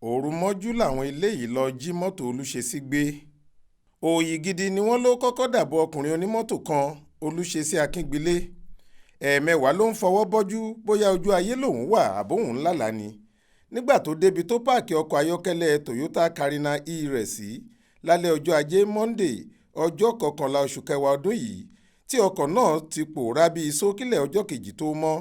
òru mọ́jú làwọn eléyìí lọ jí mọ́tò olùṣesí gbé. òòyì gidi ni wọ́n ló kọ́kọ́ dàbò ọkùnrin onímọ́tò kan olùṣesí akíngbélé. ẹ̀ẹ̀mẹwàá ló ń fọwọ́ bọ́jú bóyá ojú ayé lòun wà àbóhùn ńlá ni. nígbà tó débi tó páàkì ọkọ̀ ayọ́kẹ́lẹ́ Toyota Carina E rẹ̀ sí lálẹ́ ọjọ́ ajé Monday ọjọ́ 11 oṣù kẹwàá ọdún yìí tí ọkọ̀ náà ti pòórá bíi sókílẹ̀ ọjọ́ kejì tó mọ́.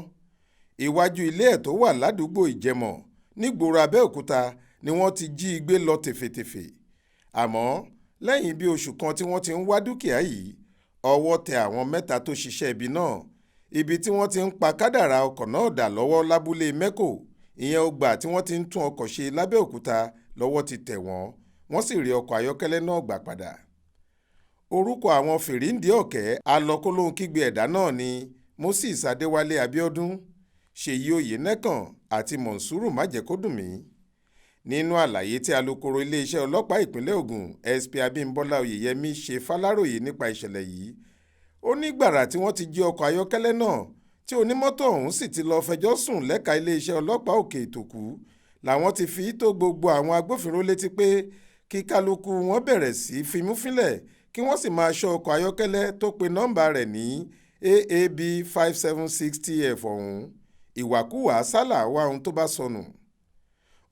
iwájú ilé ẹ̀ tó wà ládùúgbò Ìjẹ̀mọ̀ nígboro Abẹ́òkúta ni wọ́n ti jí i gbé lọ tèfètèfè. àmọ́ lẹ́yìn bíi oṣù kan tí wọ́n ti ń wá dúkìá yìí ọwọ́ tẹ àwọn mẹ́ta tó ṣiṣẹ́ ibi náà. ibi tí wọ́n ti ń pa kádàrá ọkọ̀ náà dà lọ́wọ́ lábúlé Mẹ́kò ìyẹn ọgbà tí wọ́n ti ń tún ọkọ̀ ṣe lábẹ́òkúta lọ́wọ́ ti tẹ̀ wọ́n sì rí ọkọ̀ ayọ́kẹ́lẹ́ náà gbà padà. orúkọ àwọn fìríǹdì ọ̀kẹ́ alọ́kólóhùn kígbe ẹ̀dá náà ni Moses Adéwálé Abíọ́dún, Ṣèyí Oyènẹ́kàn àti Mọ̀nsúrù Májẹ̀kódùnmí. nínú àlàyé tí alukoro iléeṣẹ́ ọlọ́pàá ìpínlẹ̀ Ògùn SP Abímbọ́lá Oyèyẹmí ṣe fáláròyé nípa ìṣẹ̀lẹ̀ yìí ó ní gbàrà tí wọ́n ti jí ọkọ̀ ayọ́kẹ́lẹ́ náà tí onímọ́tò ọ̀hún sì ti lọ fẹjọ́ sùn lẹ́ka iléeṣẹ́ ọlọ́pàá òkè ìtòkú làwọn ti fi tó gbogbo àwọn agbófinró létí pé kí kálukú wọn bẹ̀rẹ̀ sí fimú fínlẹ̀ kí wọ́n sì máa ṣọ́ ọkọ̀ ayọ́kẹ́lẹ́ tó pe nọ́mbà rẹ̀ ní AAB 5760F ọ̀hún. ìwàkuwà sálà wá ohun tó bá sọnù.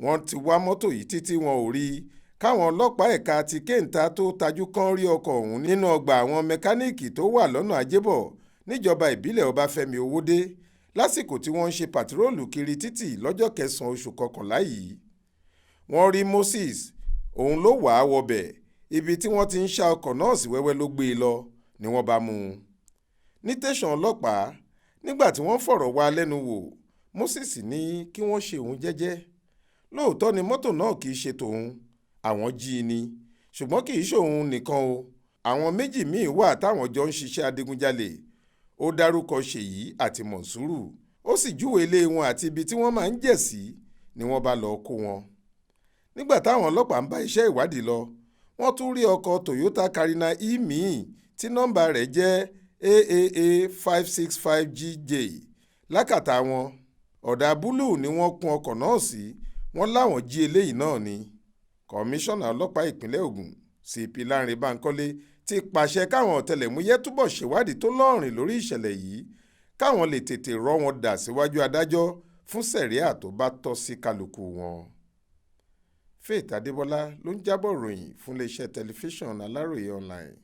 wọ́n ti wá mọ́tò yìí títí wọn ò rí i káwọn ọlọ́pàá ẹ̀ka ti kéńtà tó tajú kán rí ọkọ̀ ọ̀hún nínú ọgbà àwọn mẹkáníìkì tó wà lọ́nà Ajébọ̀ níjọba ìbílẹ̀ Ọbáfẹ́mi Owódé lásìkò tí wọ́n ń ṣe pàtiróòlù kiri títì lọ́jọ́ 9 oṣù kọkànlá yìí. wọ́n rí Moses, òun ló wà á wọbẹ̀, ibi tí wọ́n ti ń ṣá ọkọ̀ náà sí wẹ́wẹ́ ló gbé e lọ ni wọ́n bá mú un. ní tẹ̀sán ọlọ́pàá nígbà tí wọ́n fọ̀rọ̀ wá lẹ́nu wò Moses ní kí wọ́n ṣe òun jẹ́jẹ́. lóòótọ́ ni mọ́tò náà kì í ṣe tòun, àwọn jí i ni, ṣùgbọ́n kì í ṣòun nìkan o. àwọn méjì míì wà táwọn jọ ń ṣiṣẹ́ adigunjalè. ó dárúkọ Ṣèyí àti Mọ̀nsúrù, ó sì júwèé ilé wọn àti ibi tí wọ́n máa ń jẹ̀ sí ni wọ́n bá lọ kó wọn. nígbà táwọn ọlọ́pàá ń bá iṣẹ́ ìwádìí lọ wọ́n tún rí ọkọ̀ Toyota Carina E míì tí nọ́mbà rẹ̀ jẹ́ AAA 565GJ lákàtà wọn. ọ̀dà búlúù ni wọ́n kùn ọkọ̀ náà sí, wọ́n láwọn jí eléyìí náà ni. kọmíṣánná ọlọ́pàá ìpínlẹ̀ Ògùn CP Lánrè Bánkọ́lé ti pàṣẹ káwọn ọ̀tẹlẹ̀múyẹ́ túbọ̀ ṣèwádìí tó lọ́rìn lórí ìṣẹ̀lẹ̀ yìí káwọn lè tètè rọ́ wọn dà síwájú adájọ́ fún sẹ̀ríà tó bá tọ́ sí kálukú wọn. Faith Adébọ́lá ló ń jábọ̀ ròyìn fún iléeṣẹ́ tẹlifíṣàn Aláròye online.